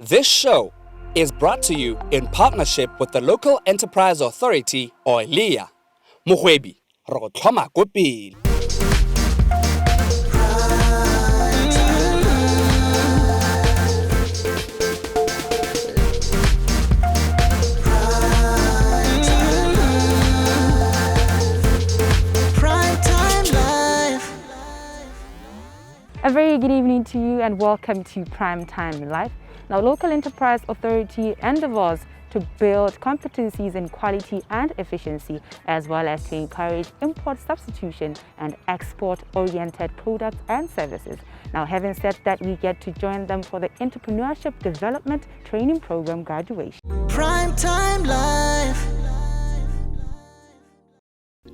This show is brought to you in partnership with the Local Enterprise Authority, or LEA. Mohwebi, re go tlhoma ko pele. Primetime Life. A very good evening to you and welcome to Primetime Life. Now, Local Enterprise Authority endeavors to build competencies in quality and efficiency, as well as to encourage import substitution and export-oriented products and services. Now, having said that, we get to join them for the Entrepreneurship Development Training Program graduation. Primetime Life.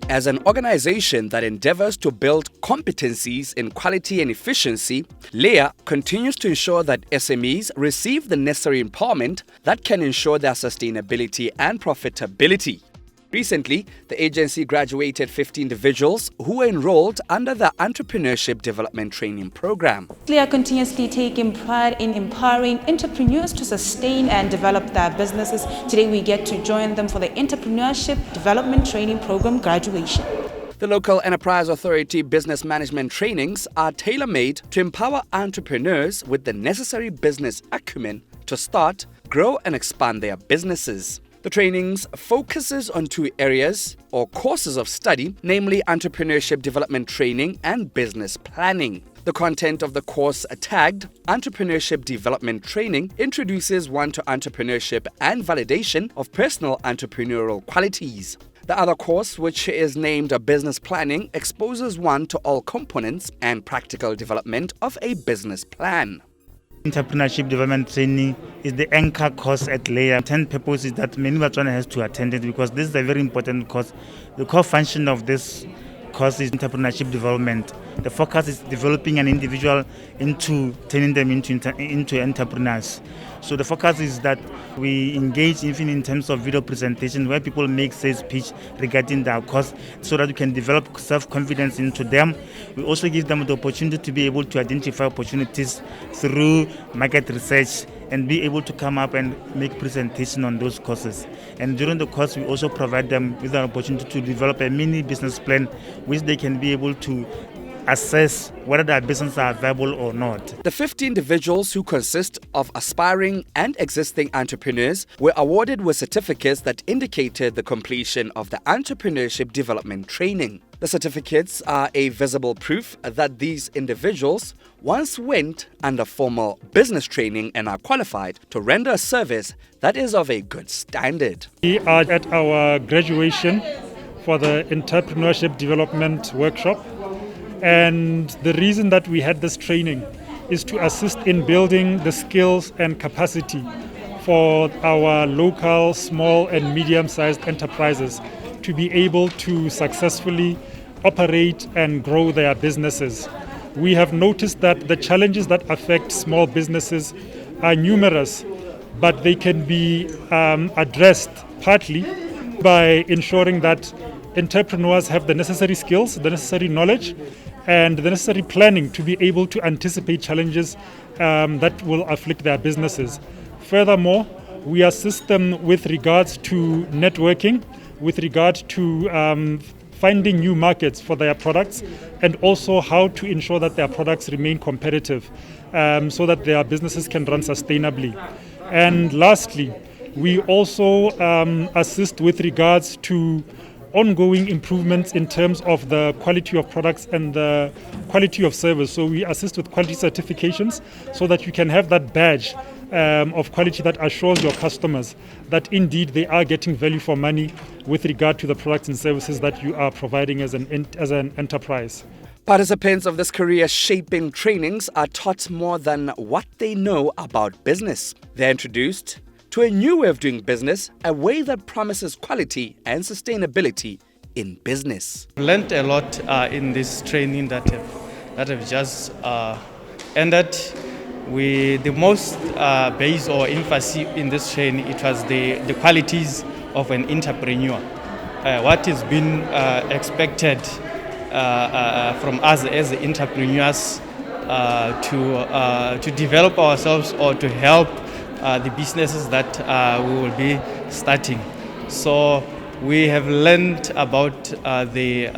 As an organization that endeavors to build competencies in quality and efficiency, LEA continues to ensure that SMEs receive the necessary empowerment that can ensure their sustainability and profitability. Recently, the agency graduated 50 individuals who were enrolled under the Entrepreneurship Development Training Program. LEA continuously taking pride in empowering entrepreneurs to sustain and develop their businesses. Today, we get to join them for the Entrepreneurship Development Training Program graduation. The Local Enterprise Authority business management trainings are tailor-made to empower entrepreneurs with the necessary business acumen to start, grow, and expand their businesses. The trainings focuses on two areas or courses of study, namely entrepreneurship development training and business planning. The content of the course tagged Entrepreneurship Development Training introduces one to entrepreneurship and validation of personal entrepreneurial qualities. The other course, which is named Business Planning, exposes one to all components and practical development of a business plan. Entrepreneurship Development Training is the anchor course at LEA. 10 purposes that many Botswana has to attend it because this is a very important course. The core function of this course is entrepreneurship development. The focus is developing an individual into turning them into entrepreneurs. So the focus is that we engage even in terms of video presentation where people make sales pitch regarding their course so that we can develop self-confidence into them. We also give them the opportunity to be able to identify opportunities through market research and be able to come up and make presentation on those courses. And during the course, we also provide them with an opportunity to develop a mini business plan which they can be able to assess whether their businesses are viable or not. The 50 individuals, who consist of aspiring and existing entrepreneurs, were awarded with certificates that indicated the completion of the Entrepreneurship Development Training. The certificates are a visible proof that these individuals once went under formal business training and are qualified to render a service that is of a good standard. We are at our graduation for the Entrepreneurship Development Workshop. And the reason that we had this training is to assist in building the skills and capacity for our local small and medium-sized enterprises to be able to successfully operate and grow their businesses. We have noticed that the challenges that affect small businesses are numerous, but they can be addressed partly by ensuring that entrepreneurs have the necessary skills, the necessary knowledge, and the necessary planning to be able to anticipate challenges that will afflict their businesses. Furthermore, we assist them with regards to networking, with regard to finding new markets for their products, and also how to ensure that their products remain competitive so that their businesses can run sustainably. And lastly, we also assist with regards to ongoing improvements in terms of the quality of products and the quality of service. So we assist with quality certifications so that you can have that badge of quality that assures your customers that indeed they are getting value for money with regard to the products and services that you are providing as an enterprise. Participants of this career-shaping trainings are taught more than what they know about business. They're introduced to a new way of doing business, a way that promises quality and sustainability in business. I've learned a lot in this training that have just ended. The most base or emphasis in this training, it was the qualities of an entrepreneur. What is being expected from us as entrepreneurs to develop ourselves or to help the businesses that we will be starting. So we have learned about the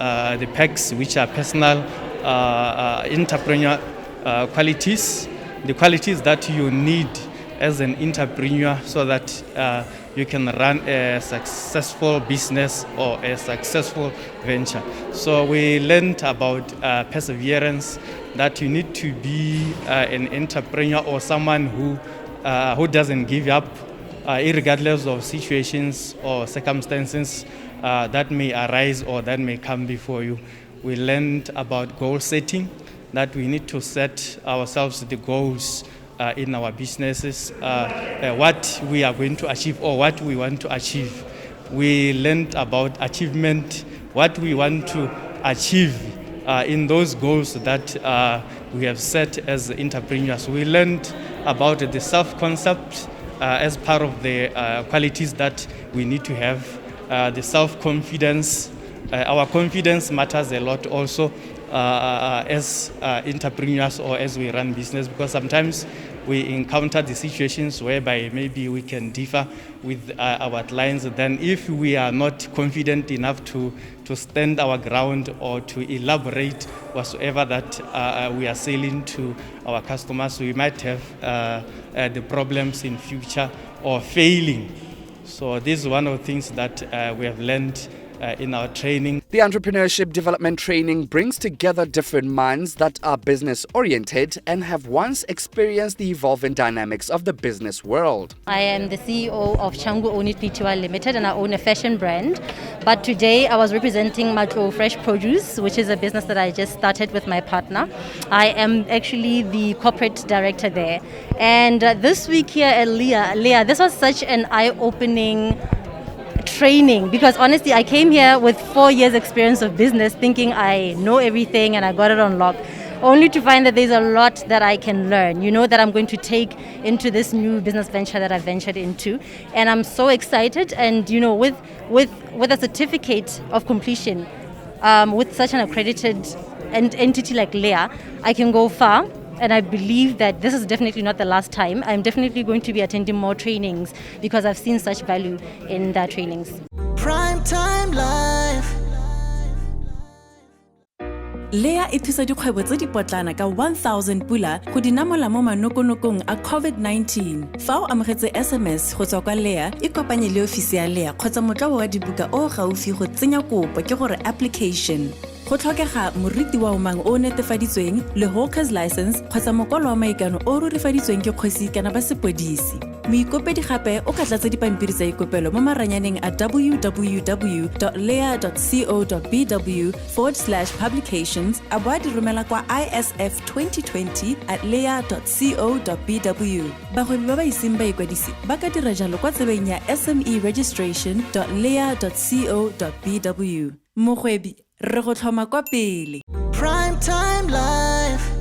PECs, which are personal entrepreneur qualities, the qualities that you need as an entrepreneur so that you can run a successful business or a successful venture. So we learned about perseverance, that you need to be an entrepreneur or someone who doesn't give up, irregardless of situations or circumstances that may arise or that may come before you. We learned about goal setting, that we need to set ourselves the goals in our businesses, what we are going to achieve or what we want to achieve. We learned about achievement, what we want to achieve in those goals that we have set as entrepreneurs. We learned about the self-concept as part of the qualities that we need to have, the self-confidence. Our confidence matters a lot also as entrepreneurs or as we run business, because sometimes we encounter the situations whereby maybe we can differ with our clients. Then if we are not confident enough to stand our ground or to elaborate whatsoever that we are selling to our customers, we might have the problems in future or failing. So this is one of the things that we have learned in our training. The entrepreneurship development training brings together different minds that are business oriented and have once experienced the evolving dynamics of the business world. I am the CEO of Changu Own It Pty Limited, and I own a fashion brand. But today I was representing Matlo Fresh Produce, which is a business that I just started with my partner. I am actually the corporate director there. And this week here at Leah, this was such an eye-opening training, because honestly I came here with 4 years experience of business thinking I know everything and I got it on lock, only to find that there's a lot that I can learn, that I'm going to take into this new business venture that I ventured into. And I'm so excited, and with a certificate of completion, with such an accredited entity like Leah, I can go far. And I believe that this is definitely not the last time. I'm definitely going to be attending more trainings because I've seen such value in their trainings. Primetime Life. Leah e thusa dikgwebo tse di potlana ka 1,000 pula go dinamola mo manokonokong a COVID-19. Fa o amogetse SMS go tswa kwa Leah, e kopanye le ofisi ya Leah kgotsa motlabo wa dibuka o gaufi go tsenya kopo ke gore application. Go tlhokega moriti wa umang o netefaditsweng le hawker's license kgotsa mokwalo wa maikano o rurifaditsweng ke kgosi kana ba sepodisi. Moikopedi gape o ka tlatsa dipampiri tsa ikopelo mo maranyaneng a www.leah.co.bw/publications a bo a di romela kwa isf2020@leah.co.bw. Bagwebi ba ba iseng ba ikwadisi ba ka dira jalo kwa tsebeng ya SMEregistration.leah.co.bw. Mogwebi re go tlhoma kwa pele. Primetime Life.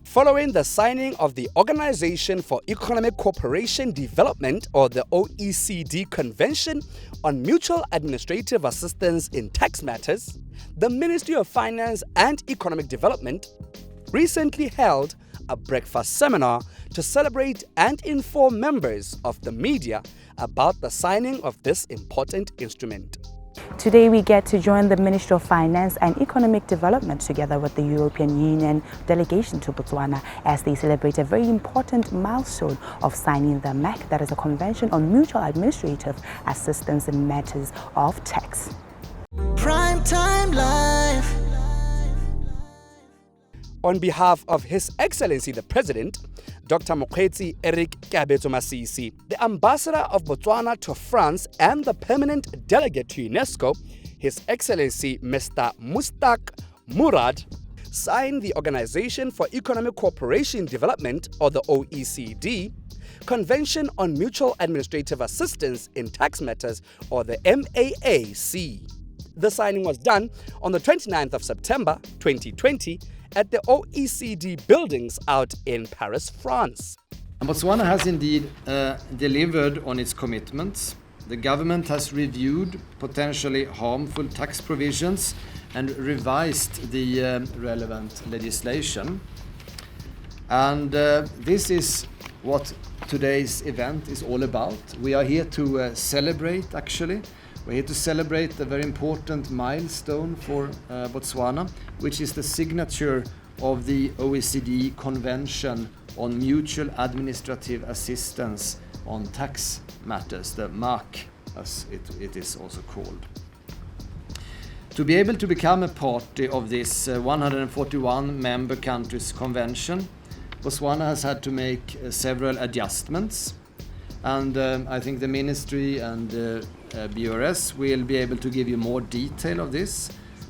Following the signing of the Organization for Economic Cooperation Development, or the OECD Convention on Mutual Administrative Assistance in Tax Matters, the Ministry of Finance and Economic Development recently held a breakfast seminar to celebrate and inform members of the media about the signing of this important instrument. Today we get to join the Ministry of Finance and Economic Development together with the European Union delegation to Botswana as they celebrate a very important milestone of signing the MAC, that is a Convention on Mutual Administrative Assistance in Matters of Tax. Primetime Life. On behalf of His Excellency the President, Dr. Mokgweetsi Eric Kabetso Masisi, the Ambassador of Botswana to France and the Permanent Delegate to UNESCO, His Excellency Mr. Mustaq Murad, signed the Organization for Economic Cooperation Development, or the OECD, Convention on Mutual Administrative Assistance in Tax Matters, or the MAAC. The signing was done on the 29th of September 2020 at the OECD buildings out in Paris, France. Botswana has indeed delivered on its commitments. The government has reviewed potentially harmful tax provisions and revised the relevant legislation. And this is what today's event is all about. We are here to celebrate, actually. We're here to celebrate a very important milestone for Botswana, which is the signature of the OECD Convention on Mutual Administrative Assistance on Tax Matters, the MAC, as it is also called. To be able to become a party of this 141 member countries convention, Botswana has had to make several adjustments, and I think the ministry and BRS will be able to give you more detail of this.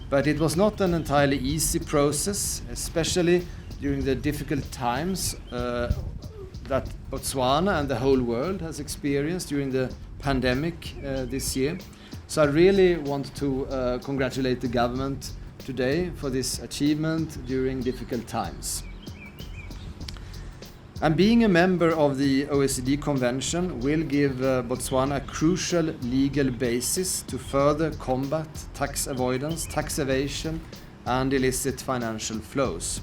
But it was not an entirely easy process, especially during the difficult times that Botswana and the whole world has experienced during the pandemic this year. So I really want to congratulate the government today for this achievement during difficult times. And being a member of the OECD Convention will give Botswana a crucial legal basis to further combat tax avoidance, tax evasion, and illicit financial flows.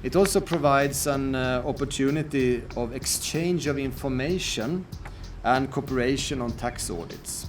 It also provides an opportunity of exchange of information and cooperation on tax audits.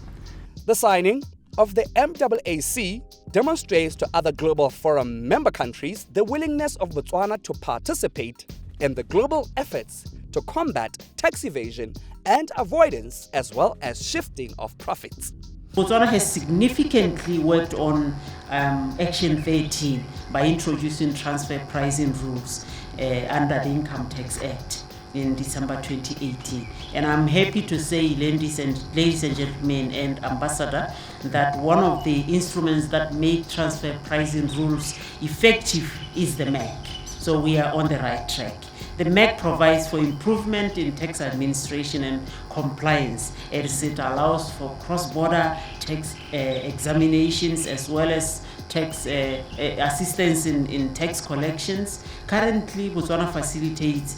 The signing of the MAAC demonstrates to other Global Forum member countries the willingness of Botswana to participate in the global efforts to combat tax evasion and avoidance, as well as shifting of profits. Botswana has significantly worked on Action 13 by introducing transfer pricing rules under the Income Tax Act in December 2018. And I'm happy to say, ladies and gentlemen and Ambassador, that one of the instruments that make transfer pricing rules effective is the MAC. So we are on the right track. The MAC provides for improvement in tax administration and compliance, as it allows for cross-border tax examinations as well as tax assistance in tax collections. Currently, Botswana facilitates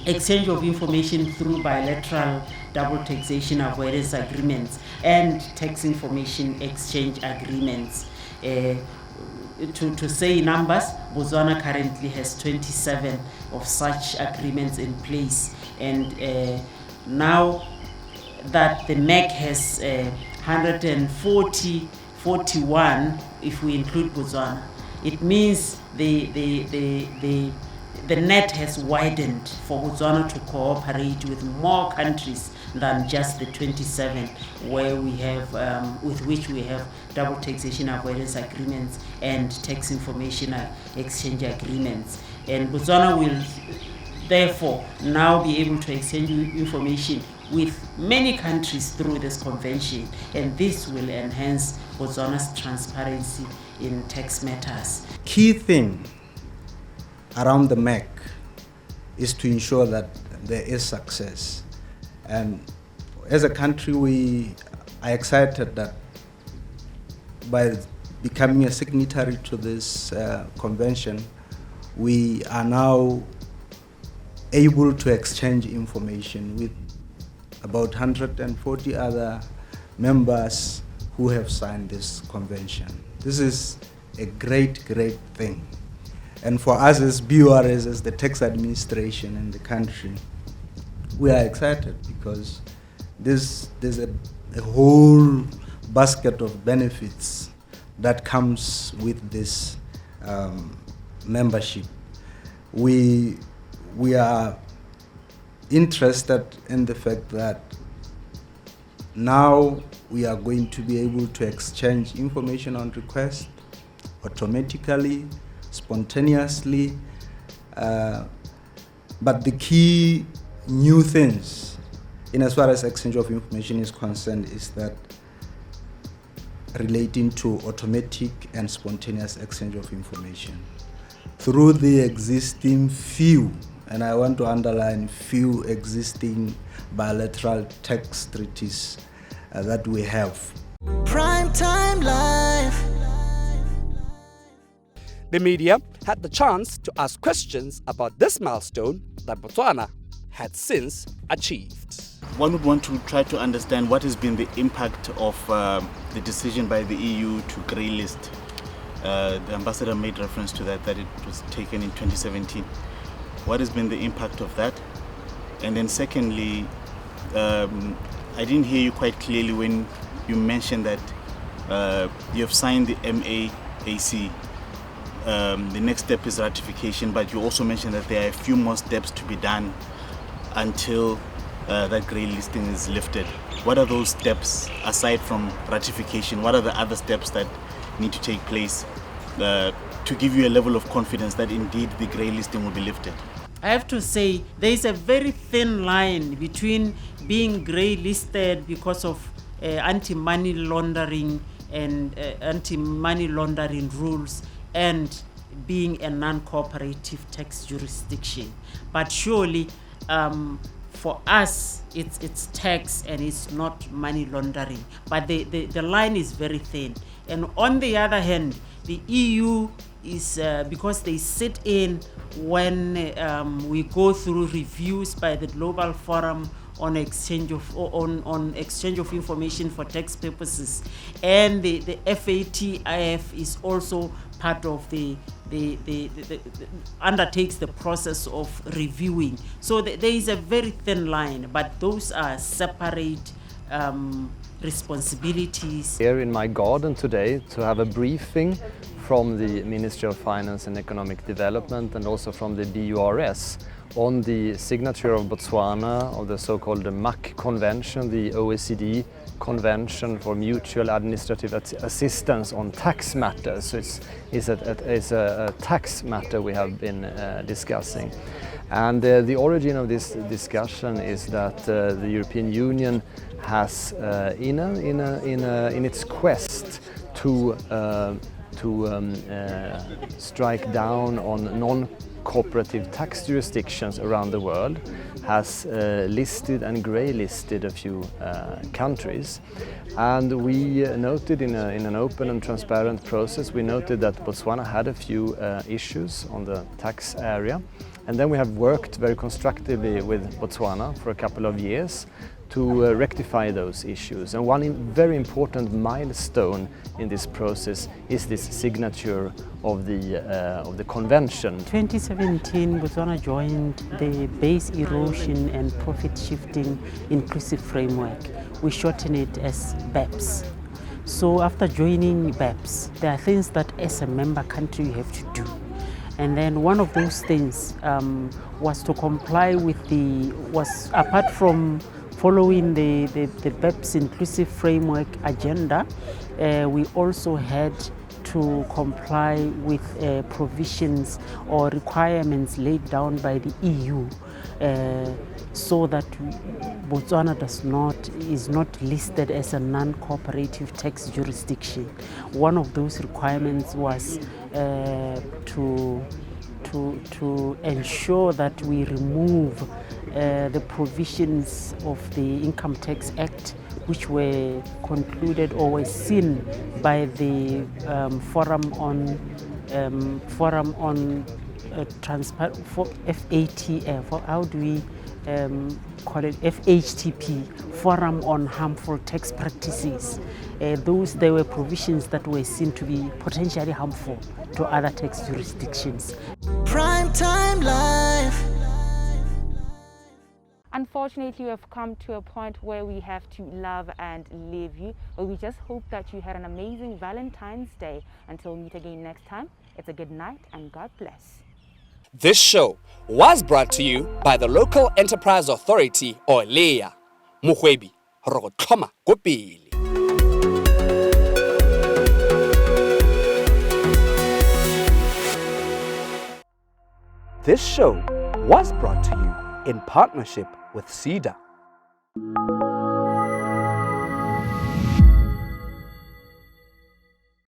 exchange of information through bilateral double taxation avoidance agreements and tax information exchange agreements. To say numbers, Botswana currently has 27 of such agreements in place, and now that the MAC has 141, if we include Botswana, it means the net has widened for Botswana to cooperate with more countries than just the 27 where we have with which we have double taxation avoidance agreements and tax information exchange agreements. And Botswana will therefore now be able to exchange information with many countries through this convention, and this will enhance Botswana's transparency in tax matters. Key thing around the MAC is to ensure that there is success. And as a country, we are excited that by becoming a signatory to this convention, we are now able to exchange information with about 140 other members who have signed this convention. This is a great, great thing. And for us as BURS, as the tax administration in the country, we are excited because there's a whole basket of benefits that comes with this membership. We are interested in the fact that now we are going to be able to exchange information on request automatically, spontaneously, but the key new things in as far as exchange of information is concerned is that relating to automatic and spontaneous exchange of information through the existing few, and I want to underline few, existing bilateral tax treaties that we have. Primetime Life. The media had the chance to ask questions about this milestone that Botswana had since achieved. One would want to try to understand what has been the impact of the decision by the EU to grey list. The ambassador made reference to that it was taken in 2017. What has been the impact of that? And then secondly, I didn't hear you quite clearly when you mentioned that you have signed the MAAC. The next step is ratification, but you also mentioned that there are a few more steps to be done until that grey listing is lifted. What are those steps aside from ratification? What are the other steps that need to take place to give you a level of confidence that indeed the grey listing will be lifted? I have to say there is a very thin line between being grey listed because of anti-money laundering and anti-money laundering rules and being a non-cooperative tax jurisdiction. But surely for us it's tax and it's not money laundering. But the line is very thin. And on the other hand, the EU is because they sit in when we go through reviews by the Global Forum on exchange of information for tax purposes, and the FATF is also part of the undertakes the process of reviewing. So there is a very thin line, but those are separate responsibilities. Here in my garden today to have a briefing from the Ministry of Finance and Economic Development and also from the BURS on the signature of Botswana of the so-called MAC Convention, the OECD Convention for Mutual Administrative Assistance on Tax Matters. So it's a tax matter we have been discussing. And the origin of this discussion is that the European Union has, in its quest to strike down on non-cooperative tax jurisdictions around the world, has listed and grey listed a few countries. And we noted in an open and transparent process, we noted that Botswana had a few issues on the tax area. And then we have worked very constructively with Botswana for a couple of years to rectify those issues. And one very important milestone in this process is this signature of the convention. 2017, Botswana joined the Base Erosion and Profit Shifting Inclusive Framework. We shorten it as BEPS. So after joining BEPS, there are things that as a member country you have to do. And then one of those things was to comply with apart from following the BEPS Inclusive Framework agenda, we also had to comply with provisions or requirements laid down by the EU so that Botswana is not listed as a non-cooperative tax jurisdiction. One of those requirements was to ensure that we remove the provisions of the Income Tax Act, which were concluded or were seen by the Forum on FATF, how do we call it, FHTP, Forum on Harmful Tax Practices. There were provisions that were seen to be potentially harmful to other tax jurisdictions. Primetime Life. Unfortunately, we have come to a point where we have to love and leave you, but we just hope that you had an amazing Valentine's Day. Until we meet again next time, it's a good night and God bless. This show was brought to you by the Local Enterprise Authority, or LEA. Mohwebi, ro tlhoma ko pele. This show was brought to you in partnership with CEDA.